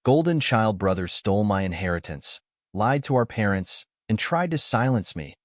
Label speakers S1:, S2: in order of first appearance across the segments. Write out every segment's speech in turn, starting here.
S1: golden child brother stole my inheritance, lied to our parents, and tried to silence me.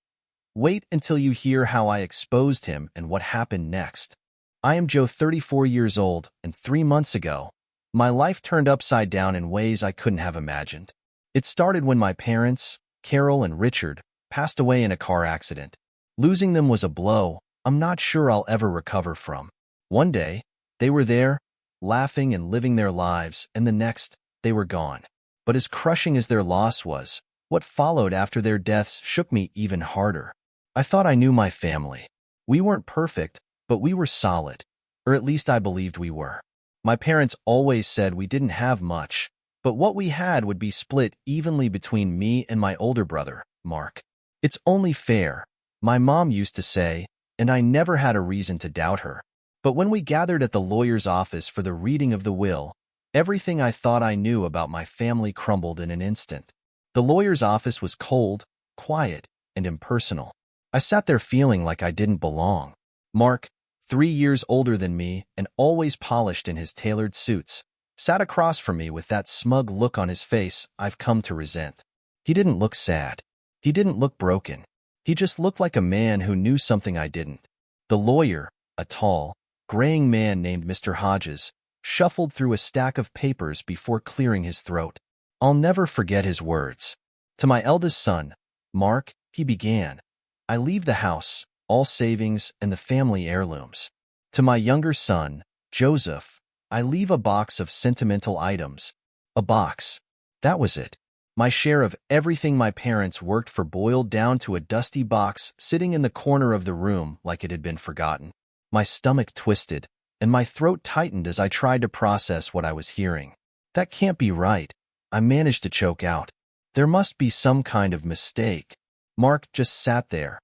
S1: Wait until you hear how I exposed him and what happened next. I am Joe, 34 years old, and 3 months ago, my life turned upside down in ways I couldn't have imagined. It started when my parents, Carol and Richard, passed away in a car accident. Losing them was a blow I'm not sure I'll ever recover from. One day, they were there, laughing and living their lives, and the next, they were gone. But as crushing as their loss was, what followed after their deaths shook me even harder. I thought I knew my family. We weren't perfect, but we were solid, or at least I believed we were. My parents always said we didn't have much, but what we had would be split evenly between me and my older brother, Mark. It's only fair, my mom used to say, and I never had a reason to doubt her. But when we gathered at the lawyer's office for the reading of the will, everything I thought I knew about my family crumbled in an instant. The lawyer's office was cold, quiet, and impersonal. I sat there feeling like I didn't belong. Mark, 3 years older than me and always polished in his tailored suits, sat across from me with that smug look on his face I've come to resent. He didn't look sad. He didn't look broken. He just looked like a man who knew something I didn't. The lawyer, a tall, graying man named Mr. Hodges, shuffled through a stack of papers before clearing his throat. I'll never forget his words. To my eldest son, Mark, he began, I leave the house, all savings, and the family heirlooms. To my younger son, Joseph, I leave a box of sentimental items. A box. That was it. My share of everything my parents worked for boiled down to a dusty box sitting in the corner of the room like it had been forgotten. My stomach twisted, and my throat tightened as I tried to process what I was hearing. That can't be right, I managed to choke out. There must be some kind of mistake. Mark just sat there,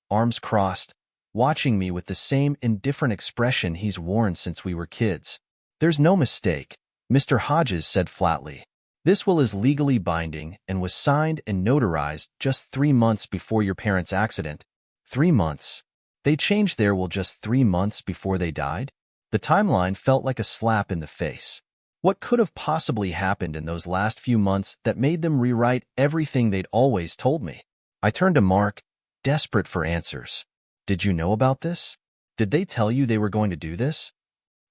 S1: arms crossed, watching me with the same indifferent expression he's worn since we were kids. There's no mistake, Mr. Hodges said flatly. This will is legally binding and was signed and notarized just 3 months before your parents' accident. 3 months. They changed their will just 3 months before they died? The timeline felt like a slap in the face. What could have possibly happened in those last few months that made them rewrite everything they'd always told me? I turned to Mark, desperate for answers. Did you know about this? Did they tell you they were going to do this?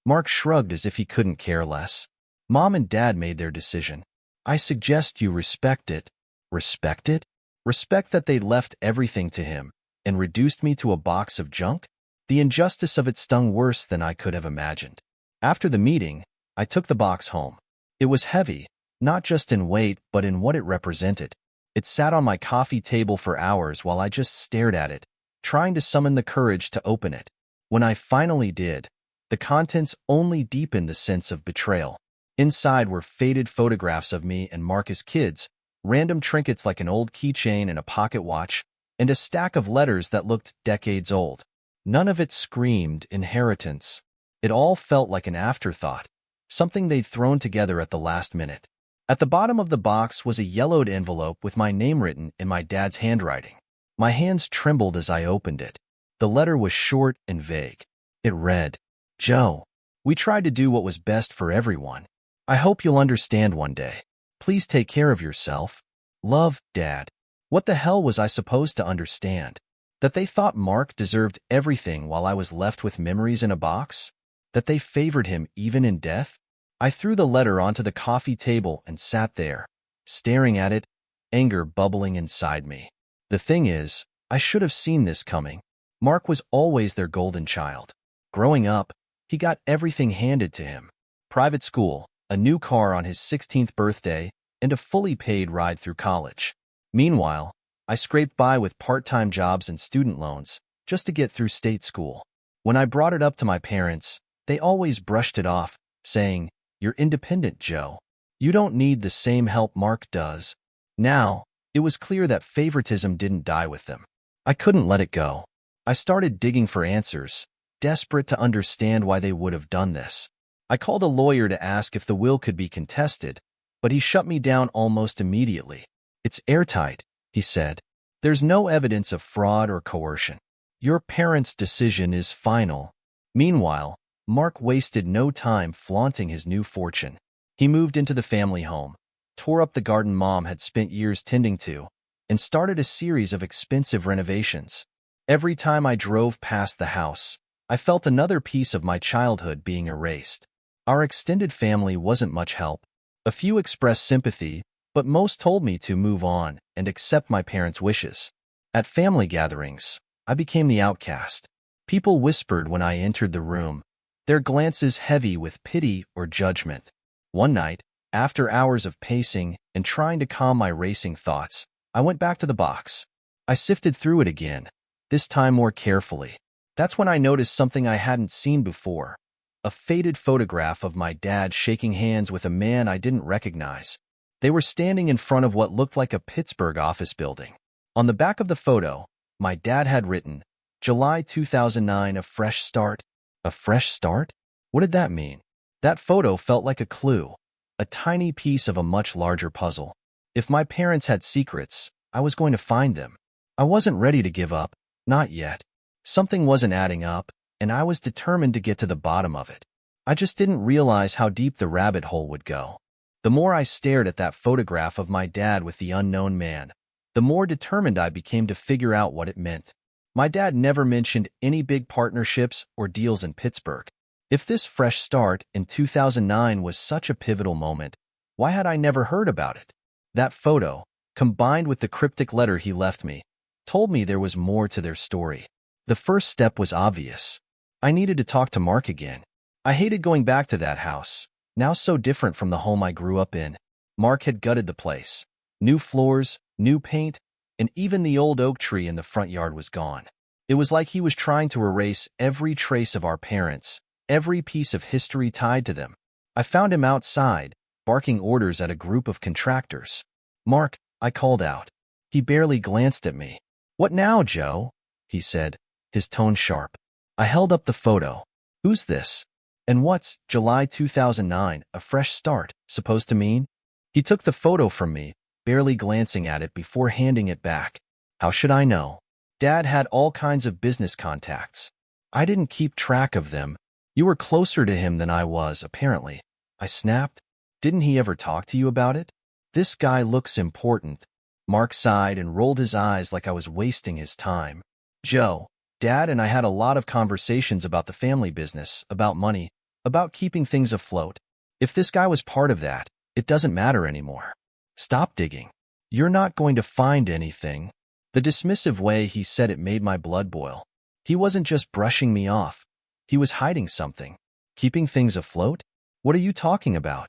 S1: Mark shrugged as if he couldn't care less. Mom and Dad made their decision. I suggest you respect it. Respect it? Respect that they left everything to him and reduced me to a box of junk? The injustice of it stung worse than I could have imagined. After the meeting, I took the box home. It was heavy, not just in weight, but in what it represented. It sat on my coffee table for hours while I just stared at it, trying to summon the courage to open it. When I finally did, the contents only deepened the sense of betrayal. Inside were faded photographs of me and Mark as kids, random trinkets like an old keychain and a pocket watch, and a stack of letters that looked decades old. None of it screamed inheritance. It all felt like an afterthought, something they'd thrown together at the last minute. At the bottom of the box was a yellowed envelope with my name written in my dad's handwriting. My hands trembled as I opened it. The letter was short and vague. It read, Joe, we tried to do what was best for everyone. I hope you'll understand one day. Please take care of yourself. Love, Dad. What the hell was I supposed to understand? That they thought Mark deserved everything while I was left with memories in a box? That they favored him even in death? I threw the letter onto the coffee table and sat there, staring at it, anger bubbling inside me. The thing is, I should have seen this coming. Mark was always their golden child. Growing up, he got everything handed to him. Private school, a new car on his 16th birthday, and a fully paid ride through college. Meanwhile, I scraped by with part-time jobs and student loans just to get through state school. When I brought it up to my parents, they always brushed it off, saying, You're independent, Joe. You don't need the same help Mark does. Now, it was clear that favoritism didn't die with them. I couldn't let it go. I started digging for answers, desperate to understand why they would have done this. I called a lawyer to ask if the will could be contested, but he shut me down almost immediately. It's airtight, he said. There's no evidence of fraud or coercion. Your parents' decision is final. Meanwhile, Mark wasted no time flaunting his new fortune. He moved into the family home, tore up the garden Mom had spent years tending to, and started a series of expensive renovations. Every time I drove past the house, I felt another piece of my childhood being erased. Our extended family wasn't much help. A few expressed sympathy, but most told me to move on and accept my parents' wishes. At family gatherings, I became the outcast. People whispered when I entered the room, their glances heavy with pity or judgment. One night, after hours of pacing and trying to calm my racing thoughts, I went back to the box. I sifted through it again, this time more carefully. That's when I noticed something I hadn't seen before. A faded photograph of my dad shaking hands with a man I didn't recognize. They were standing in front of what looked like a Pittsburgh office building. On the back of the photo, my dad had written, July 2009, a fresh start. A fresh start? What did that mean? That photo felt like a clue, a tiny piece of a much larger puzzle. If my parents had secrets, I was going to find them. I wasn't ready to give up, not yet. Something wasn't adding up, and I was determined to get to the bottom of it. I just didn't realize how deep the rabbit hole would go. The more I stared at that photograph of my dad with the unknown man, the more determined I became to figure out what it meant. My dad never mentioned any big partnerships or deals in Pittsburgh. If this fresh start in 2009 was such a pivotal moment, why had I never heard about it? That photo, combined with the cryptic letter he left me, told me there was more to their story. The first step was obvious. I needed to talk to Mark again. I hated going back to that house, now so different from the home I grew up in. Mark had gutted the place. New floors, new paint, and even the old oak tree in the front yard was gone. It was like he was trying to erase every trace of our parents, every piece of history tied to them. I found him outside, barking orders at a group of contractors. Mark, I called out. He barely glanced at me. What now, Joe? He said, his tone sharp. I held up the photo. Who's this? And what's July 2009, a fresh start, supposed to mean? He took the photo from me, barely glancing at it before handing it back. How should I know? Dad had all kinds of business contacts. I didn't keep track of them. You were closer to him than I was, apparently. I snapped. Didn't he ever talk to you about it? This guy looks important. Mark sighed and rolled his eyes like I was wasting his time. Joe, Dad and I had a lot of conversations about the family business, about money, about keeping things afloat. If this guy was part of that, it doesn't matter anymore. Stop digging. You're not going to find anything. The dismissive way he said it made my blood boil. He wasn't just brushing me off. He was hiding something. Keeping things afloat? What are you talking about?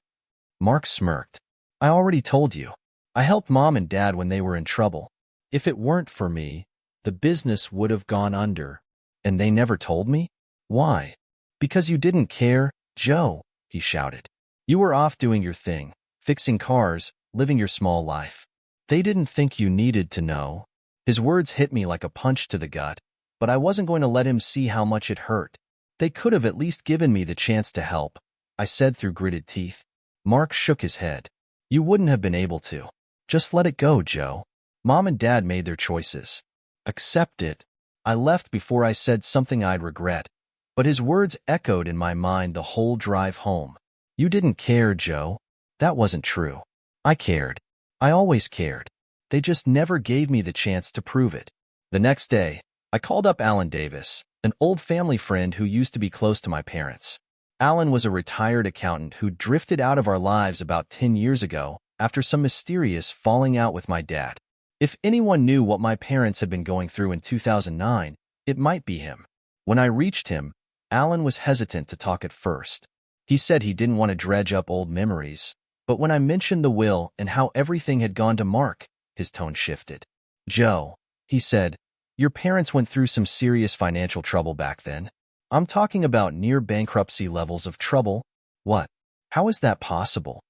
S1: Mark smirked. I already told you. I helped Mom and Dad when they were in trouble. If it weren't for me, the business would have gone under. And they never told me? Why? Because you didn't care, Joe, he shouted. You were off doing your thing, fixing cars, living your small life. They didn't think you needed to know. His words hit me like a punch to the gut, but I wasn't going to let him see how much it hurt. They could have at least given me the chance to help, I said through gritted teeth. Mark shook his head. You wouldn't have been able to. Just let it go, Joe. Mom and Dad made their choices. Accept it. I left before I said something I'd regret, but his words echoed in my mind the whole drive home. You didn't care, Joe. That wasn't true. I cared. I always cared. They just never gave me the chance to prove it. The next day, I called up Alan Davis, an old family friend who used to be close to my parents. Alan was a retired accountant who drifted out of our lives about 10 years ago after some mysterious falling out with my dad. If anyone knew what my parents had been going through in 2009, it might be him. When I reached him, Alan was hesitant to talk at first. He said he didn't want to dredge up old memories, but when I mentioned the will and how everything had gone to Mark, his tone shifted. Joe, he said, your parents went through some serious financial trouble back then. I'm talking about near bankruptcy levels of trouble. What? How is that possible?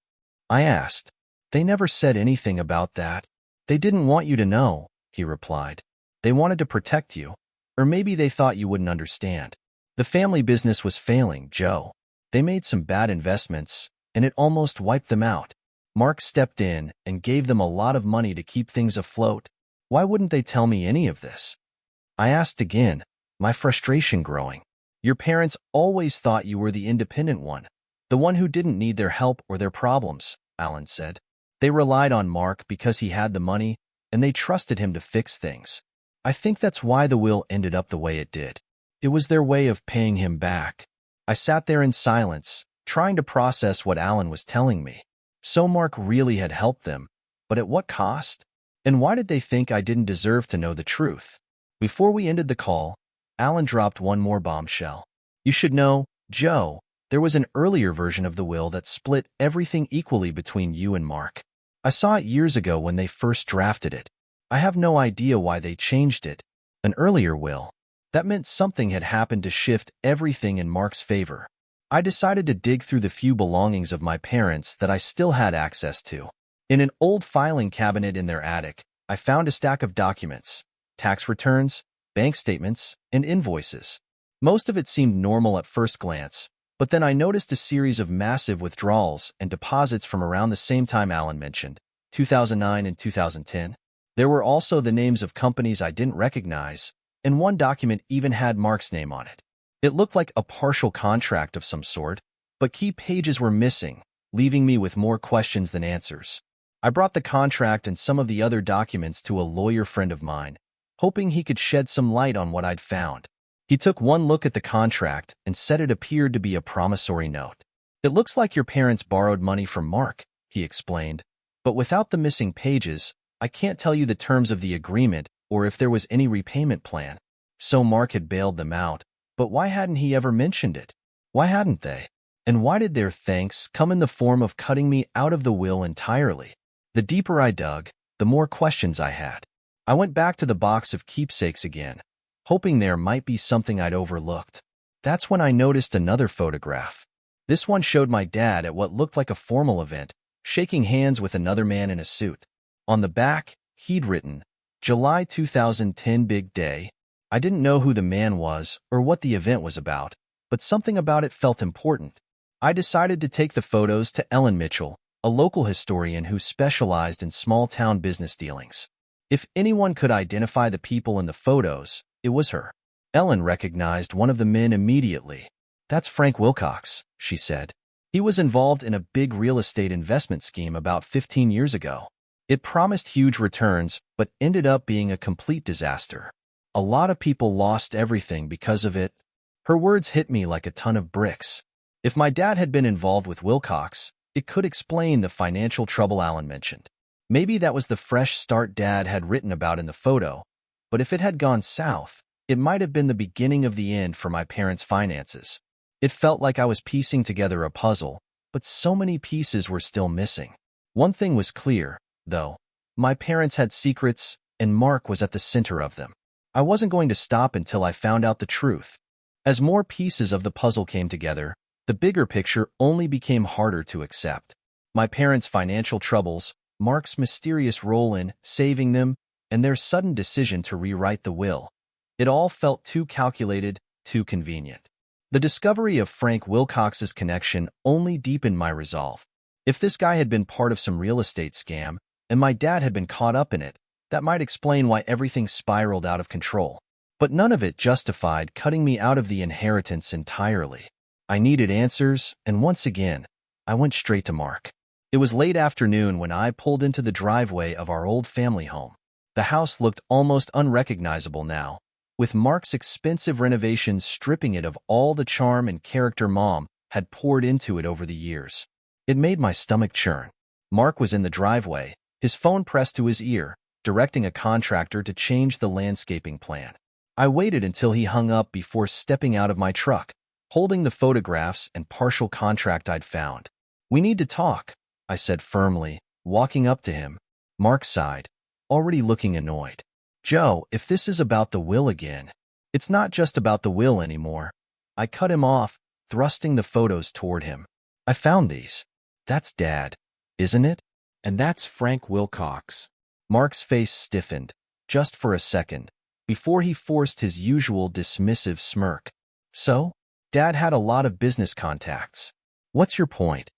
S1: I asked. They never said anything about that. They didn't want you to know, he replied. They wanted to protect you. Or maybe they thought you wouldn't understand. The family business was failing, Joe. They made some bad investments, and it almost wiped them out. Mark stepped in and gave them a lot of money to keep things afloat. Why wouldn't they tell me any of this? I asked again, my frustration growing. Your parents always thought you were the independent one. The one who didn't need their help or their problems, Alan said. They relied on Mark because he had the money, and they trusted him to fix things. I think that's why the will ended up the way it did. It was their way of paying him back. I sat there in silence, trying to process what Alan was telling me. So Mark really had helped them, but at what cost? And why did they think I didn't deserve to know the truth? Before we ended the call, Alan dropped one more bombshell. You should know, Joe, there was an earlier version of the will that split everything equally between you and Mark. I saw it years ago when they first drafted it. I have no idea why they changed it. An earlier will. That meant something had happened to shift everything in Mark's favor. I decided to dig through the few belongings of my parents that I still had access to. In an old filing cabinet in their attic, I found a stack of documents, tax returns, bank statements, and invoices. Most of it seemed normal at first glance, but then I noticed a series of massive withdrawals and deposits from around the same time Alan mentioned, 2009 and 2010. There were also the names of companies I didn't recognize, and one document even had Mark's name on it. It looked like a partial contract of some sort, but key pages were missing, leaving me with more questions than answers. I brought the contract and some of the other documents to a lawyer friend of mine, hoping he could shed some light on what I'd found. He took one look at the contract and said it appeared to be a promissory note. It looks like your parents borrowed money from Mark, he explained, but without the missing pages, I can't tell you the terms of the agreement or if there was any repayment plan. So Mark had bailed them out, but why hadn't he ever mentioned it? Why hadn't they? And why did their thanks come in the form of cutting me out of the will entirely? The deeper I dug, the more questions I had. I went back to the box of keepsakes again, hoping there might be something I'd overlooked. That's when I noticed another photograph. This one showed my dad at what looked like a formal event, shaking hands with another man in a suit. On the back, he'd written, July 2010 Big Day. I didn't know who the man was or what the event was about, but something about it felt important. I decided to take the photos to Ellen Mitchell, a local historian who specialized in small-town business dealings. If anyone could identify the people in the photos, it was her. Ellen recognized one of the men immediately. That's Frank Wilcox, she said. He was involved in a big real estate investment scheme about 15 years ago. It promised huge returns, but ended up being a complete disaster. A lot of people lost everything because of it. Her words hit me like a ton of bricks. If my dad had been involved with Wilcox, it could explain the financial trouble Alan mentioned. Maybe that was the fresh start Dad had written about in the photo, but if it had gone south, it might have been the beginning of the end for my parents' finances. It felt like I was piecing together a puzzle, but so many pieces were still missing. One thing was clear, though. My parents had secrets, and Mark was at the center of them. I wasn't going to stop until I found out the truth. As more pieces of the puzzle came together, the bigger picture only became harder to accept. My parents' financial troubles, Mark's mysterious role in saving them, and their sudden decision to rewrite the will. It all felt too calculated, too convenient. The discovery of Frank Wilcox's connection only deepened my resolve. If this guy had been part of some real estate scam, and my dad had been caught up in it, that might explain why everything spiraled out of control. But none of it justified cutting me out of the inheritance entirely. I needed answers, and once again, I went straight to Mark. It was late afternoon when I pulled into the driveway of our old family home. The house looked almost unrecognizable now, with Mark's expensive renovations stripping it of all the charm and character Mom had poured into it over the years. It made my stomach churn. Mark was in the driveway, his phone pressed to his ear, directing a contractor to change the landscaping plan. I waited until he hung up before stepping out of my truck, holding the photographs and partial contract I'd found. "We need to talk," I said firmly, walking up to him. Mark sighed, already looking annoyed. "Joe, if this is about the will again." "It's not just about the will anymore." I cut him off, thrusting the photos toward him. "I found these. That's Dad, isn't it? And that's Frank Wilcox." Mark's face stiffened, just for a second, before he forced his usual dismissive smirk. "So? Dad had a lot of business contacts. What's your point?"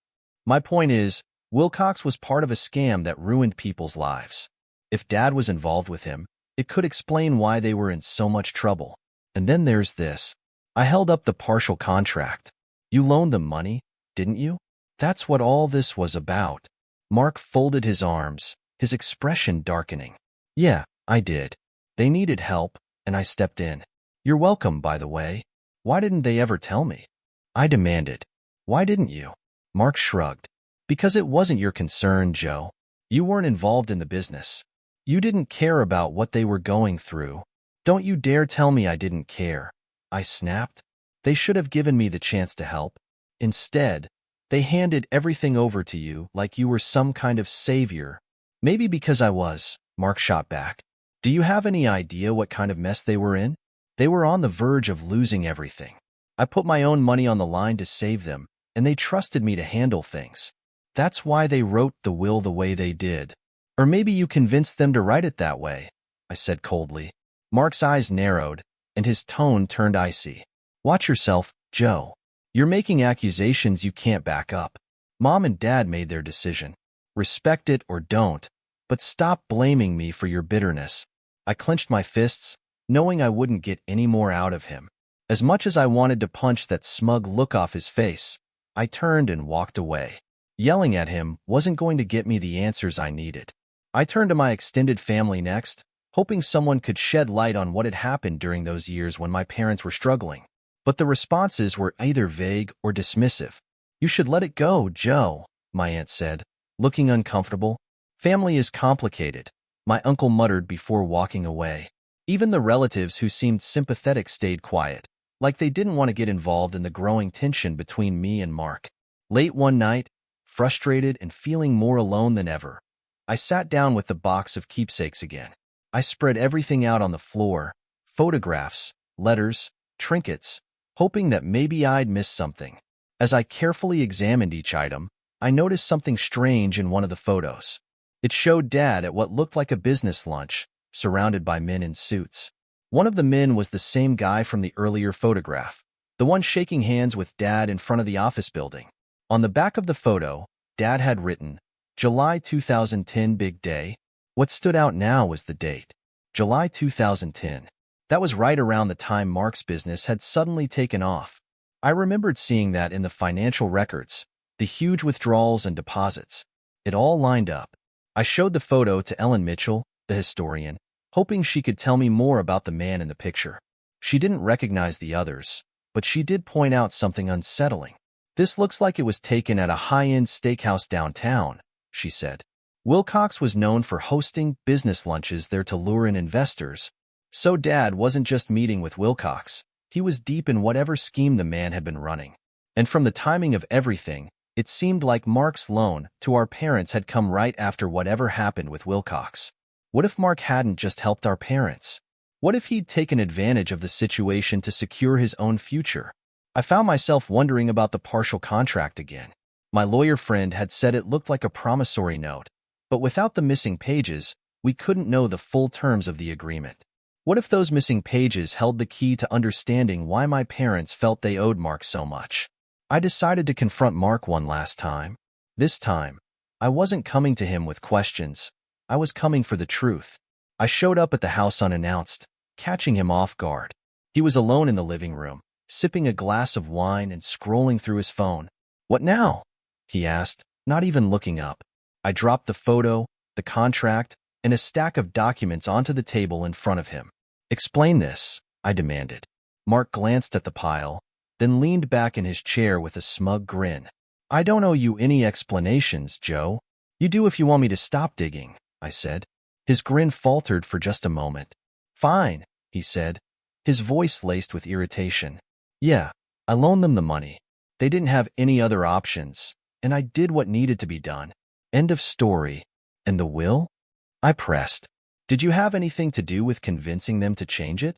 S1: "My point is, Wilcox was part of a scam that ruined people's lives. If Dad was involved with him, it could explain why they were in so much trouble. And then there's this." I held up the partial contract. "You loaned them money? didn't you? That's what all this was about. Mark folded his arms, his expression darkening. Yeah, I did. They needed help, and I stepped in. You're welcome, by the way. Why didn't they ever tell me? I demanded. Why didn't you? Mark shrugged. Because it wasn't your concern, Joe. You weren't involved in the business. You didn't care about what they were going through. Don't you dare tell me I didn't care. I snapped. They should have given me the chance to help. Instead, they handed everything over to you like you were some kind of savior. Maybe because I was, Mark shot back. Do you have any idea what kind of mess they were in? They were on the verge of losing everything. I put my own money on the line to save them, and they trusted me to handle things. That's why they wrote the will the way they did. Or maybe you convinced them to write it that way, I said coldly. Mark's eyes narrowed, and his tone turned icy. Watch yourself, Joe. You're making accusations you can't back up. Mom and Dad made their decision. Respect it or don't, but stop blaming me for your bitterness. I clenched my fists, knowing I wouldn't get any more out of him. As much as I wanted to punch that smug look off his face, I turned and walked away. Yelling at him wasn't going to get me the answers I needed. I turned to my extended family next, hoping someone could shed light on what had happened during those years when my parents were struggling. But the responses were either vague or dismissive. You should let it go, Joe, my aunt said, looking uncomfortable. Family is complicated, my uncle muttered before walking away. Even the relatives who seemed sympathetic stayed quiet, like they didn't want to get involved in the growing tension between me and Mark. Late one night, frustrated and feeling more alone than ever, I sat down with the box of keepsakes again. I spread everything out on the floor, photographs, letters, trinkets, hoping that maybe I'd missed something. As I carefully examined each item, I noticed something strange in one of the photos. It showed Dad at what looked like a business lunch, surrounded by men in suits. One of the men was the same guy from the earlier photograph, the one shaking hands with Dad in front of the office building. On the back of the photo, Dad had written, July 2010 big day. What stood out now was the date, July 2010. That was right around the time Mark's business had suddenly taken off. I remembered seeing that in the financial records, the huge withdrawals and deposits. It all lined up. I showed the photo to Ellen Mitchell, the historian, hoping she could tell me more about the man in the picture. She didn't recognize the others, but she did point out something unsettling. This looks like it was taken at a high-end steakhouse downtown, she said. Wilcox was known for hosting business lunches there to lure in investors. So Dad wasn't just meeting with Wilcox. He was deep in whatever scheme the man had been running. And from the timing of everything, it seemed like Mark's loan to our parents had come right after whatever happened with Wilcox. What if Mark hadn't just helped our parents? What if he'd taken advantage of the situation to secure his own future? I found myself wondering about the partial contract again. My lawyer friend had said it looked like a promissory note, but without the missing pages, we couldn't know the full terms of the agreement. What if those missing pages held the key to understanding why my parents felt they owed Mark so much? I decided to confront Mark one last time. This time, I wasn't coming to him with questions. I was coming for the truth. I showed up at the house unannounced, catching him off guard. He was alone in the living room, sipping a glass of wine and scrolling through his phone. What now? He asked, not even looking up. I dropped the photo, the contract, and a stack of documents onto the table in front of him. Explain this, I demanded. Mark glanced at the pile, then leaned back in his chair with a smug grin. I don't owe you any explanations, Joe. You do if you want me to stop digging, I said. His grin faltered for just a moment. Fine, he said, his voice laced with irritation. Yeah, I loaned them the money. They didn't have any other options, and I did what needed to be done. End of story. And the will? I pressed. Did you have anything to do with convincing them to change it?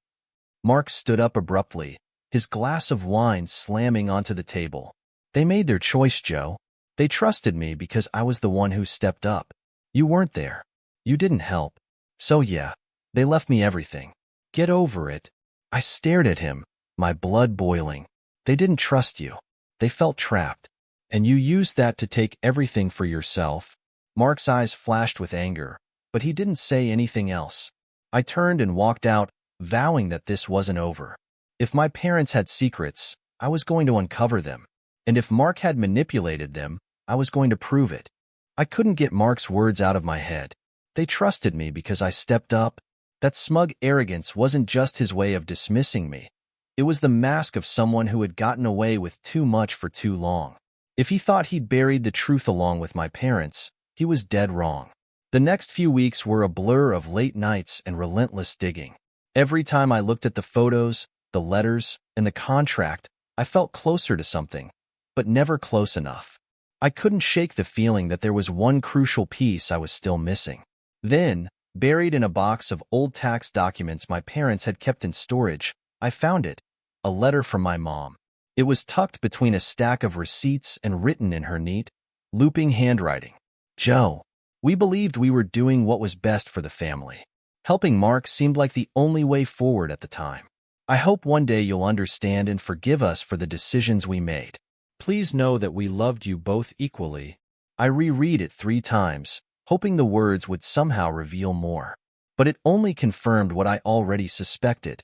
S1: Mark stood up abruptly, his glass of wine slamming onto the table. They made their choice, Joe. They trusted me because I was the one who stepped up. You weren't there. You didn't help. So yeah, they left me everything. Get over it. I stared at him, my blood boiling. They didn't trust you. They felt trapped. And you used that to take everything for yourself. Mark's eyes flashed with anger, but he didn't say anything else. I turned and walked out, vowing that this wasn't over. If my parents had secrets, I was going to uncover them. And if Mark had manipulated them, I was going to prove it. I couldn't get Mark's words out of my head. They trusted me because I stepped up. That smug arrogance wasn't just his way of dismissing me. It was the mask of someone who had gotten away with too much for too long. If he thought he'd buried the truth along with my parents, he was dead wrong. The next few weeks were a blur of late nights and relentless digging. Every time I looked at the photos, the letters, and the contract, I felt closer to something, but never close enough. I couldn't shake the feeling that there was one crucial piece I was still missing. Then, buried in a box of old tax documents my parents had kept in storage, I found it, a letter from my mom. It was tucked between a stack of receipts and written in her neat, looping handwriting. Joe, we believed we were doing what was best for the family. Helping Mark seemed like the only way forward at the time. I hope one day you'll understand and forgive us for the decisions we made. Please know that we loved you both equally. I reread it 3 times, hoping the words would somehow reveal more. But it only confirmed what I already suspected.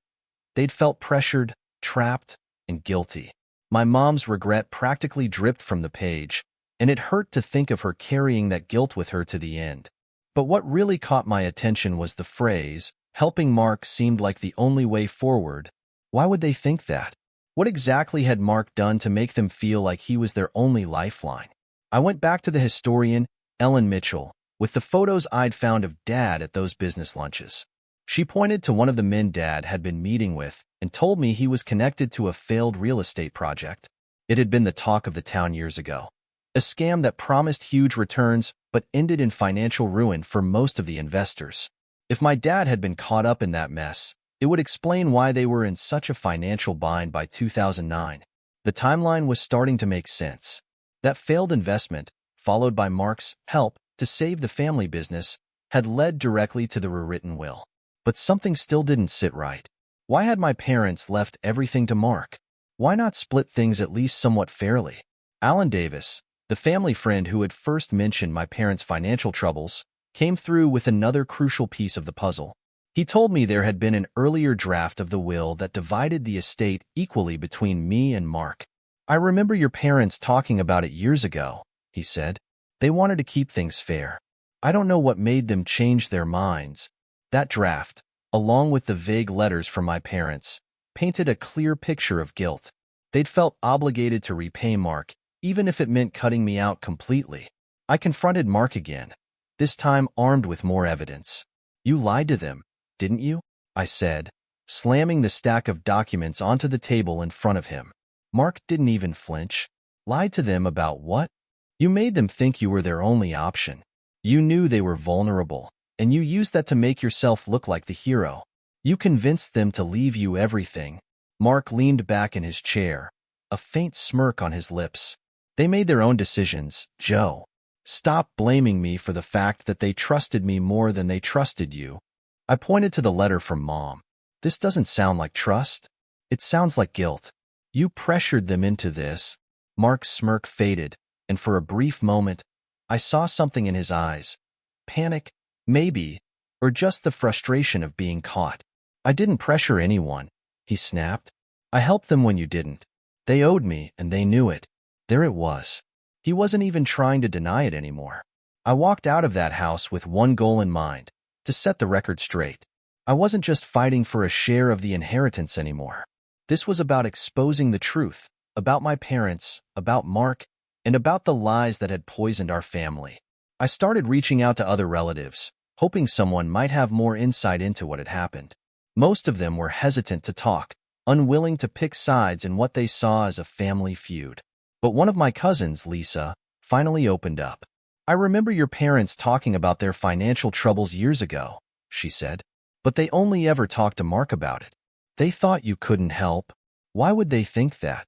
S1: They'd felt pressured, trapped, and guilty. My mom's regret practically dripped from the page, and it hurt to think of her carrying that guilt with her to the end. But what really caught my attention was the phrase, helping Mark seemed like the only way forward. Why would they think that? What exactly had Mark done to make them feel like he was their only lifeline? I went back to the historian, Ellen Mitchell, with the photos I'd found of Dad at those business lunches. She pointed to one of the men Dad had been meeting with and told me he was connected to a failed real estate project. It had been the talk of the town years ago. A scam that promised huge returns but ended in financial ruin for most of the investors. If my dad had been caught up in that mess, it would explain why they were in such a financial bind by 2009. The timeline was starting to make sense. That failed investment, followed by Mark's help to save the family business, had led directly to the rewritten will. But something still didn't sit right. Why had my parents left everything to Mark? Why not split things at least somewhat fairly? Alan Davis, the family friend who had first mentioned my parents' financial troubles, came through with another crucial piece of the puzzle. He told me there had been an earlier draft of the will that divided the estate equally between me and Mark. I remember your parents talking about it years ago, he said. They wanted to keep things fair. I don't know what made them change their minds. That draft, along with the vague letters from my parents, painted a clear picture of guilt. They'd felt obligated to repay Mark, even if it meant cutting me out completely. I confronted Mark again, this time armed with more evidence. You lied to them, didn't you? I said, slamming the stack of documents onto the table in front of him. Mark didn't even flinch. Lied to them about what? You made them think you were their only option. You knew they were vulnerable, and you used that to make yourself look like the hero. You convinced them to leave you everything. Mark leaned back in his chair, a faint smirk on his lips. They made their own decisions, Joe. Stop blaming me for the fact that they trusted me more than they trusted you. I pointed to the letter from Mom. This doesn't sound like trust. It sounds like guilt. You pressured them into this. Mark's smirk faded, and for a brief moment, I saw something in his eyes. Panic, maybe, or just the frustration of being caught. I didn't pressure anyone, he snapped. I helped them when you didn't. They owed me, and they knew it. There it was. He wasn't even trying to deny it anymore. I walked out of that house with one goal in mind, to set the record straight. I wasn't just fighting for a share of the inheritance anymore. This was about exposing the truth, about my parents, about Mark, and about the lies that had poisoned our family. I started reaching out to other relatives, hoping someone might have more insight into what had happened. Most of them were hesitant to talk, unwilling to pick sides in what they saw as a family feud. But one of my cousins, Lisa, finally opened up. I remember your parents talking about their financial troubles years ago, she said. But they only ever talked to Mark about it. They thought you couldn't help. Why would they think that?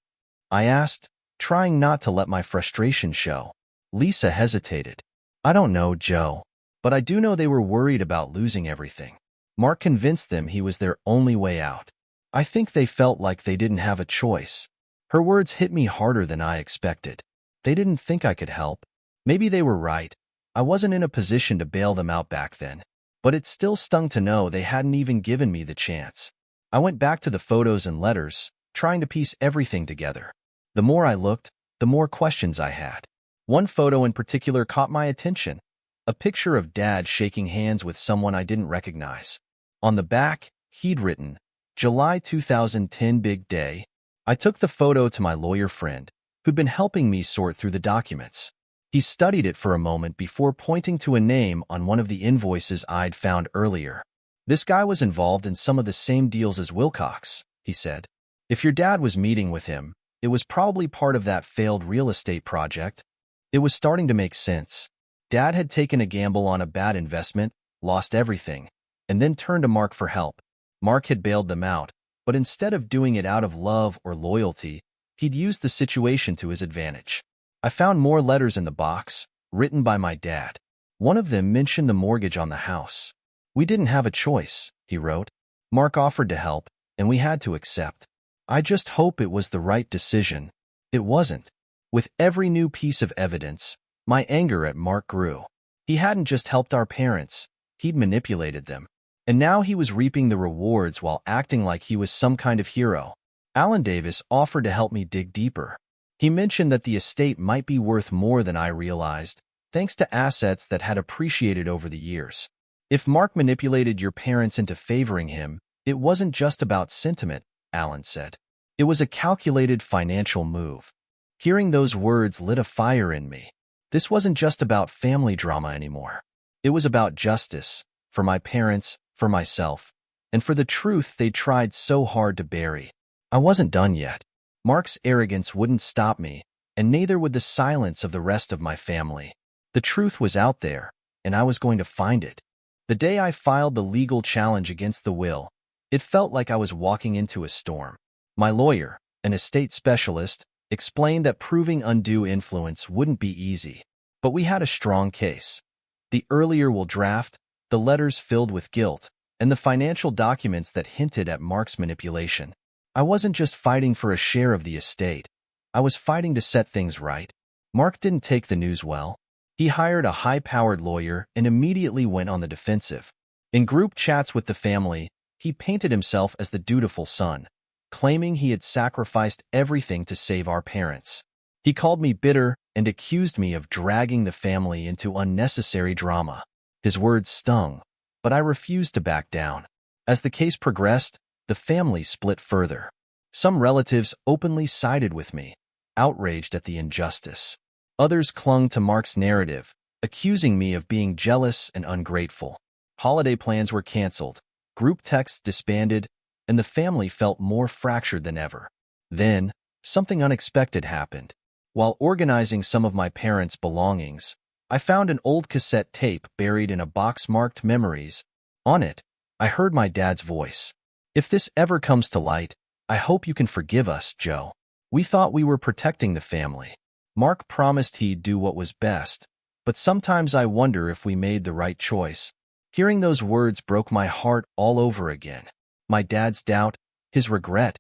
S1: I asked, trying not to let my frustration show. Lisa hesitated. I don't know, Joe. But I do know they were worried about losing everything. Mark convinced them he was their only way out. I think they felt like they didn't have a choice. Her words hit me harder than I expected. They didn't think I could help. Maybe they were right. I wasn't in a position to bail them out back then. But it still stung to know they hadn't even given me the chance. I went back to the photos and letters, trying to piece everything together. The more I looked, the more questions I had. One photo in particular caught my attention, a picture of Dad shaking hands with someone I didn't recognize. On the back, he'd written, July 2010 Big Day. I took the photo to my lawyer friend, who'd been helping me sort through the documents. He studied it for a moment before pointing to a name on one of the invoices I'd found earlier. This guy was involved in some of the same deals as Wilcox, he said. If your dad was meeting with him, it was probably part of that failed real estate project. It was starting to make sense. Dad had taken a gamble on a bad investment, lost everything, and then turned to Mark for help. Mark had bailed them out, but instead of doing it out of love or loyalty, he'd used the situation to his advantage. I found more letters in the box, written by my dad. One of them mentioned the mortgage on the house. We didn't have a choice, he wrote. Mark offered to help, and we had to accept. I just hope it was the right decision. It wasn't. With every new piece of evidence, my anger at Mark grew. He hadn't just helped our parents, he'd manipulated them. And now he was reaping the rewards while acting like he was some kind of hero. Alan Davis offered to help me dig deeper. He mentioned that the estate might be worth more than I realized, thanks to assets that had appreciated over the years. If Mark manipulated your parents into favoring him, it wasn't just about sentiment, Alan said. It was a calculated financial move. Hearing those words lit a fire in me. This wasn't just about family drama anymore. It was about justice, for my parents, for myself, and for the truth they tried so hard to bury. I wasn't done yet. Mark's arrogance wouldn't stop me, and neither would the silence of the rest of my family. The truth was out there, and I was going to find it. The day I filed the legal challenge against the will, it felt like I was walking into a storm. My lawyer, an estate specialist, explained that proving undue influence wouldn't be easy, but we had a strong case. The earlier will draft, the letters filled with guilt, and the financial documents that hinted at Mark's manipulation. I wasn't just fighting for a share of the estate. I was fighting to set things right. Mark didn't take the news well. He hired a high-powered lawyer and immediately went on the defensive. In group chats with the family, he painted himself as the dutiful son, claiming he had sacrificed everything to save our parents. He called me bitter and accused me of dragging the family into unnecessary drama. His words stung, but I refused to back down. As the case progressed, the family split further. Some relatives openly sided with me, outraged at the injustice. Others clung to Mark's narrative, accusing me of being jealous and ungrateful. Holiday plans were canceled, group texts disbanded, and the family felt more fractured than ever. Then, something unexpected happened. While organizing some of my parents' belongings, I found an old cassette tape buried in a box marked Memories. On it, I heard my dad's voice. If this ever comes to light, I hope you can forgive us, Joe. We thought we were protecting the family. Mark promised he'd do what was best, but sometimes I wonder if we made the right choice. Hearing those words broke my heart all over again. My dad's doubt, his regret.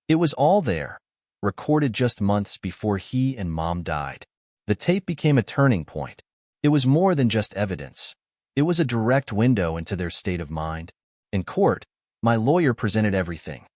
S1: It was all there, recorded just months before he and Mom died. The tape became a turning point. It was more than just evidence. It was a direct window into their state of mind. In court, my lawyer presented everything.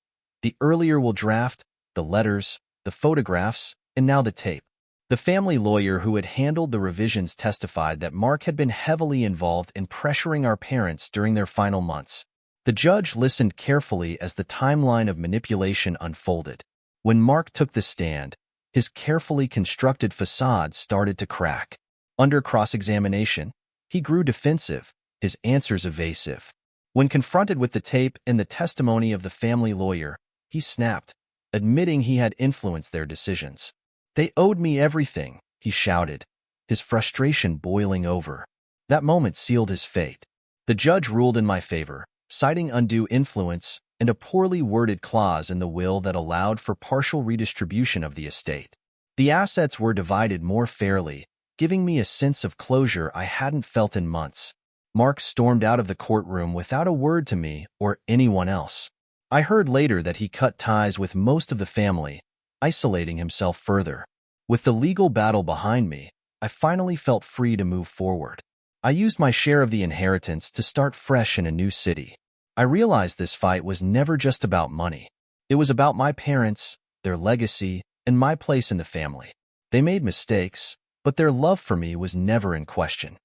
S1: The earlier will draft, the letters, the photographs, and now the tape. The family lawyer who had handled the revisions testified that Mark had been heavily involved in pressuring our parents during their final months. The judge listened carefully as the timeline of manipulation unfolded. When Mark took the stand, his carefully constructed facade started to crack. Under cross-examination, he grew defensive, his answers evasive. When confronted with the tape and the testimony of the family lawyer, he snapped, admitting he had influenced their decisions. They owed me everything, he shouted, his frustration boiling over. That moment sealed his fate. The judge ruled in my favor, citing undue influence and a poorly worded clause in the will that allowed for partial redistribution of the estate. The assets were divided more fairly, giving me a sense of closure I hadn't felt in months. Mark stormed out of the courtroom without a word to me or anyone else. I heard later that he cut ties with most of the family, isolating himself further. With the legal battle behind me, I finally felt free to move forward. I used my share of the inheritance to start fresh in a new city. I realized this fight was never just about money. It was about my parents, their legacy, and my place in the family. They made mistakes, but their love for me was never in question.